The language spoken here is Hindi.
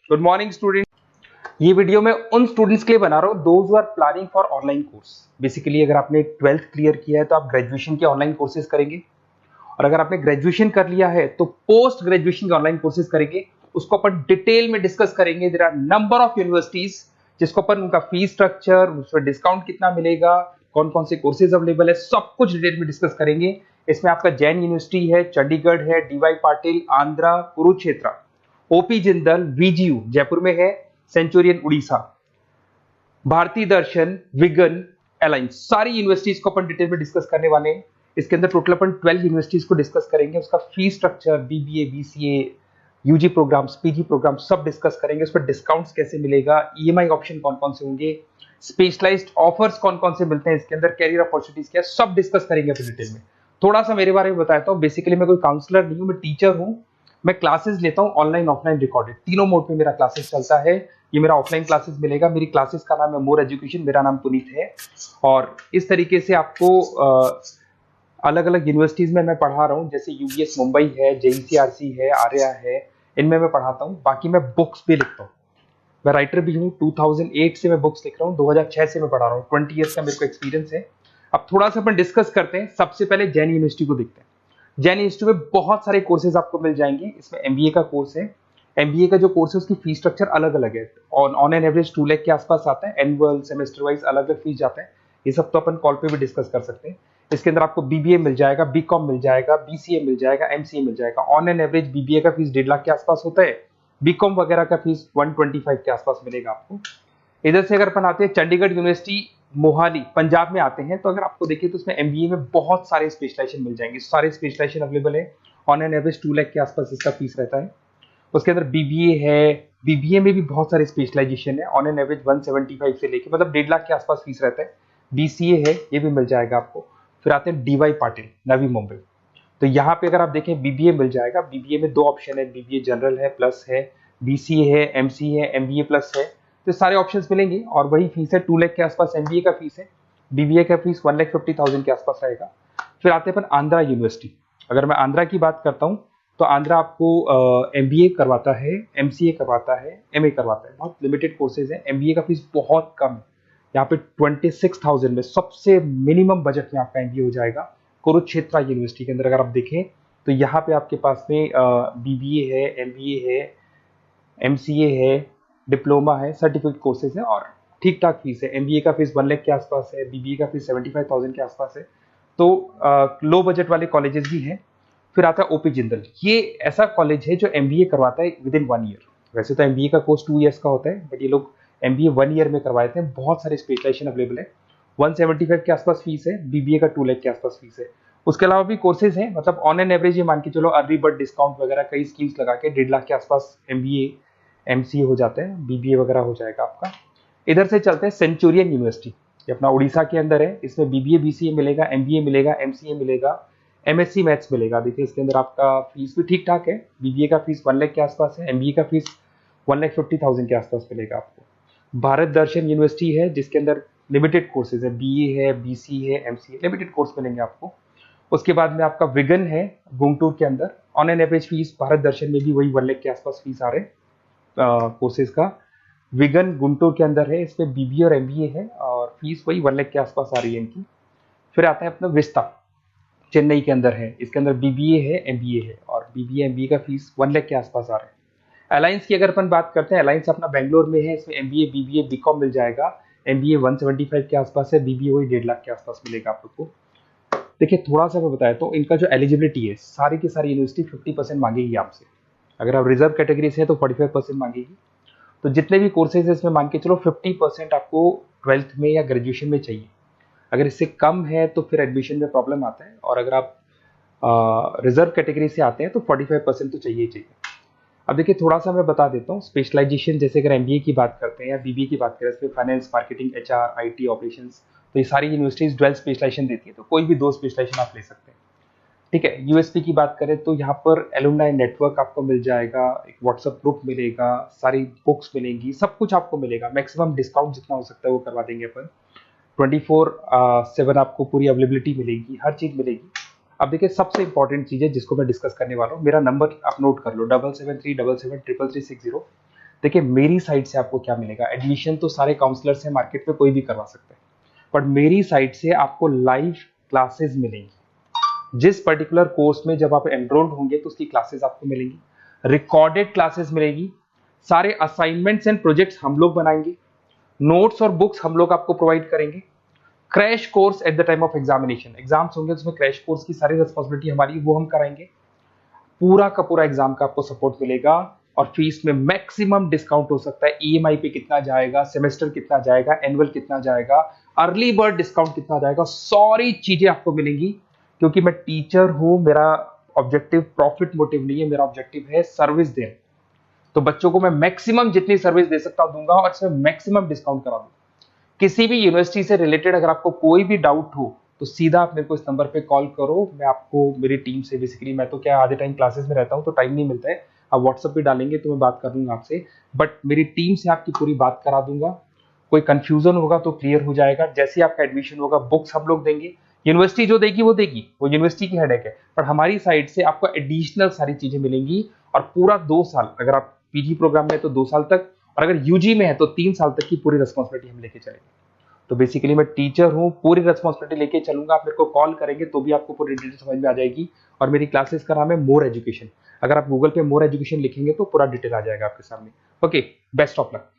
Good morning student. ये वीडियो मैं उन स्टूडेंट्स के लिए बना रहा हूँ those who are planning for online course. Basically अगर आपने 12th क्लियर किया है तो आप ग्रेजुएशन के ऑनलाइन कोर्सेज करेंगे, और अगर आपने ग्रेजुएशन कर लिया है तो पोस्ट ग्रेजुएशन के ऑनलाइन कोर्सेज करेंगे। उसको अपन डिटेल में डिस्कस करेंगे। There are number of universities जिसको अपन उनका फीस स्ट्रक्चर, उसमें डिस्काउंट कितना मिलेगा, कौन कौन से कोर्सेज अवेलेबल है, सब कुछ डिटेल में डिस्कस करेंगे। इसमें आपका जैन यूनिवर्सिटी है, चंडीगढ़ है, डीवाई पाटिल आंध्रा, कुरुक्षेत्र, ओपी जिंदल, वीजीयू जयपुर में है, सेंचुरियन उड़ीसा, भारतीय दर्शन, विगन, अलायंस, सारी यूनिवर्सिटीज को अपन डिटेल में डिस्कस करने वाले हैं। इसके अंदर टोटल अपन 12 यूनिवर्सिटीज को डिस्कस करेंगे। उसका fees structure, BBA, BCA, UG programs, PG programs सब डिस्कस करेंगे। उस पर डिस्काउंट्स कैसे मिलेगा, ईएमआई ऑप्शन कौन कौन से होंगे, स्पेशलाइज्ड ऑफर्स कौन कौन से मिलते हैं, इसके अंदर कैरियर अपॉर्चुनिटीज क्या, सब डिस्कस करेंगे अपन डिटेल में। थोड़ा सा मेरे बारे में बताता हूँ। बेसिकली मैं कोई काउंसलर नहीं हूँ, मैं टीचर हूँ। मैं क्लासेस लेता हूँ ऑनलाइन ऑफलाइन रिकॉर्डेड, तीनों मोड में मेरा क्लासेस चलता है। ये मेरा ऑफलाइन क्लासेस मिलेगा। मेरी क्लासेस का नाम है मोर एजुकेशन, मेरा नाम पुनीत है। और इस तरीके से आपको अलग अलग यूनिवर्सिटीज में मैं पढ़ा रहा हूँ, जैसे यूबीएस मुंबई है, जेईसीआरसी है, आर्या है, इनमें मैं पढ़ाता हूँ। बाकी मैं बुक्स भी लिखता हूँ, मैं राइटर भी हूँ। 2008 से मैं बुक्स लिख रहा हूँ, 2006 से मैं पढ़ा रहा हूँ। 20 ईयर्स का मेरे को एक्सपीरियंस है। अब थोड़ा सा अपन डिस्कस करते हैं। सबसे पहले जैन यूनिवर्सिटी को देखते हैं। जैन इंस्टीट्यूट में बहुत सारे कोर्सेज आपको मिल जाएंगे। इसमें एमबीए का कोर्स है। एमबीए का जो कोर्स है उसकी फीस स्ट्रक्चर अलग अलग है। ऑन एन एवरेज 2 लाख के आसपास आता है। एनुअल, सेमेस्टर वाइज अलग अलग फीस जाता है। ये सब तो अपन कॉल पे भी डिस्कस कर सकते हैं। इसके अंदर आपको बीबीए मिल जाएगा, बीकॉम मिल जाएगा, बीसीए मिल जाएगा, एमसीए मिल जाएगा। ऑन एन एवरेज बीबीए का फीस 1.5 लाख के आसपास होता है। बीकॉम वगैरह का फीस 125 के आसपास मिलेगा आपको। इधर से अगर अपन आते हैं चंडीगढ़ यूनिवर्सिटी मोहाली पंजाब में आते हैं, तो अगर आपको देखिए तो उसमें एमबीए में बहुत सारे स्पेशलाइजेशन मिल जाएंगे। सारे स्पेशलाइजेशन अवेलेबल है। ऑन एन एवरेज 2 लाख के आसपास इसका फीस रहता है। उसके अंदर बीबीए है, बीबीए में भी बहुत सारे स्पेशलाइजेशन है। ऑन एन एवरेज 175 से लेके मतलब 1.5 लाख के आसपास फीस रहता है। बीसीए है, ये भी मिल जाएगा आपको। फिर आते हैं डीवाई पाटिल, नवी मुंबई। तो यहाँ पे अगर आप देखें बीबीए मिल जाएगा। बीबीए में 2 ऑप्शन है, बीबीए जनरल है, प्लस है, बीसीए है, एमसीए है, एमबीए प्लस है। तो सारे ऑप्शंस मिलेंगे और वही फीस है 2 लाख के आसपास एमबीए का फीस है। बीबीए का फीस 1,50,000 के आसपास रहेगा। फिर आते हैं अपन आंध्रा यूनिवर्सिटी। अगर मैं आंध्रा की बात करता हूँ तो आंध्रा आपको एमबीए करवाता है, एमसीए करवाता है, एमए करवाता है। बहुत लिमिटेड कोर्सेज है। एमबीए का फीस बहुत कम है। यहाँ पे 26,000 में सबसे मिनिमम बजट में आपका एमबीए हो जाएगा। कुरुक्षेत्र यूनिवर्सिटी के अंदर अगर आप देखें तो यहाँ पे आपके पास में बीबीए है, एमबीए है, एमसीए है, डिप्लोमा है, सर्टिफिकेट कोर्सेज है और ठीक ठाक फीस है। एमबीए का फीस 1 लाख के आसपास है, बीबीए का फीस 75,000 के आसपास है। तो लो बजट वाले कॉलेजेस भी हैं। फिर आता है ओपी जिंदल। ये ऐसा कॉलेज है जो एमबीए करवाता है विद इन 1 ईयर। वैसे तो एमबीए का कोर्स 2 ईयर्स का होता है, बट ये लोग एमबीए 1 ईयर में करवाते हैं। बहुत सारे स्पेशलाइजेशन अवेलेबल है। 175 के आसपास फीस है। बीबीए का 2 लाख के आसपास फीस है। उसके अलावा भी कोर्सेज हैं, मतलब ऑन एन एवरेज ये मान के चलो अर्ली बर्ड डिस्काउंट वगैरह कई स्कीम्स लगा के 1.5 लाख के आसपास एमबीए एमसीए हो जाते हैं, बीबीए वगैरह हो जाएगा आपका। इधर से चलते हैं सेंचुरियन यूनिवर्सिटी, ये अपना उड़ीसा के अंदर है। इसमें बीबीए बीसीए मिलेगा, एमबीए मिलेगा, एमसीए मिलेगा, एमएससी मैथ्स मिलेगा। देखिए इसके अंदर आपका फीस भी ठीक ठाक है। बीबीए का फीस 1 लाख के आसपास है, एमबीए का फीस 1,50,000 के आसपास मिलेगा आपको। भारत दर्शन यूनिवर्सिटी है जिसके अंदर लिमिटेड कोर्सेज है, बीए है, बीसी है, एमसीए, लिमिटेड कोर्स मिलेंगे आपको। उसके बाद में आपका विगन है गुंटूर के अंदर। On an average fees Bharat Darshan में भी वही 1 लाख के आसपास फीस आ रहे हैं कोर्सेज का। विगन गुंटूर के अंदर है, इसमें बीबीए और एमबीए है और फीस वही 1 लाख के आसपास आ रही है इनकी। फिर आता है अपना विस्ता, चेन्नई के अंदर है। इसके अंदर बीबीए है, एमबीए है और बीबीए एमबीए का फीस 1 लाख के आसपास आ रहा है। अलायंस की अगर अपन बात करते हैं, अलायंस अपना बेंगलोर में है। इसमें एमबीए, बीबीए, बीकॉम मिल जाएगा। एमबीए 175 के आसपास है, बीबीए वही 1.5 लाख के आसपास मिलेगा आप लोग को। देखिए थोड़ा सा मैं बताया तो इनका जो एलिजिबिलिटी है, सारी की सारी यूनिवर्सिटी 50% मांगेगी आपसे। अगर आप रिजर्व कैटेगरी से हैं तो 45% मांगेगी। तो जितने भी कोर्सेज है इसमें मान के चलो 50% आपको 12th में या ग्रेजुएशन में चाहिए। अगर इससे कम है तो फिर एडमिशन में प्रॉब्लम आता है, और अगर आप रिजर्व कैटेगरी से आते हैं तो 45% तो चाहिए ही चाहिए। अब देखिए थोड़ा सा मैं बता देता हूँ स्पेशलाइजेशन। जैसे अगर एमबीए की बात करते हैं या बीबीए की बात करें, इसमें finance, marketing, HR, IT, operations, तो ये सारी यूनिवर्सिटीज 12 स्पेशलाइजेशन देती है। तो कोई भी 2 स्पेशलाइजेशन आप ले सकते हैं, ठीक है। यूएसपी की बात करें तो यहाँ पर एलुमनाई नेटवर्क आपको मिल जाएगा, एक व्हाट्सएप ग्रुप मिलेगा, सारी बुक्स मिलेंगी, सब कुछ आपको मिलेगा। मैक्सिमम डिस्काउंट जितना हो सकता है वो करवा देंगे अपन। 24/7 आपको पूरी अवेलेबिलिटी मिलेगी, हर चीज मिलेगी। अब देखिए सबसे इंपॉर्टेंट चीज है जिसको मैं डिस्कस करने वाला हूँ। मेरा नंबर आप नोट कर लो, 7737733360। देखिए मेरी साइड से आपको क्या मिलेगा, एडमिशन तो सारे काउंसलर्स हैं मार्केट में, कोई भी करवा सकता है, बट मेरी साइड से आपको लाइव क्लासेस मिलेंगी। जिस पर्टिकुलर कोर्स में जब आप एनरोल्ड होंगे तो उसकी क्लासेस आपको मिलेंगी, रिकॉर्डेड क्लासेस मिलेगी, सारे असाइनमेंट्स एंड प्रोजेक्ट्स हम लोग बनाएंगे, नोट्स और बुक्स हम लोग आपको प्रोवाइड करेंगे, crash course at the time of examination, exams होंगे उसमें क्रैश कोर्स की सारी रिस्पॉन्सिबिलिटी हमारी, वो हम कराएंगे, पूरा का पूरा एग्जाम का आपको सपोर्ट मिलेगा, और फीस में मैक्सिमम डिस्काउंट हो सकता है, ईएमआई पे कितना जाएगा, सेमेस्टर कितना जाएगा, एनुअल कितना जाएगा, अर्ली बर्ड डिस्काउंट कितना जाएगा, सारी चीजें आपको मिलेंगी। क्योंकि मैं टीचर हूं, मेरा ऑब्जेक्टिव प्रॉफिट मोटिव नहीं है, मेरा ऑब्जेक्टिव है सर्विस देना। तो बच्चों को मैं मैक्सिमम जितनी सर्विस दे सकता हूं दूंगा, और इसमें मैक्सिमम डिस्काउंट करा दूंगा। किसी भी यूनिवर्सिटी से रिलेटेड अगर आपको कोई भी डाउट हो तो सीधा आप मेरे को इस नंबर पे कॉल करो, मैं आपको मेरी टीम से, बेसिकली मैं तो क्या आधे टाइम क्लासेस में रहता हूँ तो टाइम नहीं मिलता है, आप व्हाट्सएप पे डालेंगे तो मैं बात कर लूंगा आपसे, बट मेरी टीम से आपकी पूरी बात करा दूंगा। कोई कंफ्यूजन होगा तो क्लियर हो जाएगा, जैसे आपका एडमिशन होगा बुक्स हम लोग देंगे, यूनिवर्सिटी जो देगी वो देगी, वो यूनिवर्सिटी की हेडेक है, पर हमारी साइड से आपको एडिशनल सारी चीजें मिलेंगी। और पूरा 2 साल, अगर आप पीजी प्रोग्राम में तो 2 साल तक, और अगर यूजी में है तो 3 साल तक की पूरी रिस्पॉन्सिबिलिटी हम लेके चलेंगे। तो बेसिकली मैं टीचर हूँ, पूरी रिस्पॉन्सिबिलिटी लेके चलूंगा, आप मेरे को कॉल करेंगे तो भी आपको पूरी डिटेल समझ में आ जाएगी। और मेरी क्लासेस का नाम है मोर एजुकेशन, अगर आप गूगल पे मोर एजुकेशन लिखेंगे तो पूरा डिटेल आ जाएगा आपके सामने। Okay, best of luck.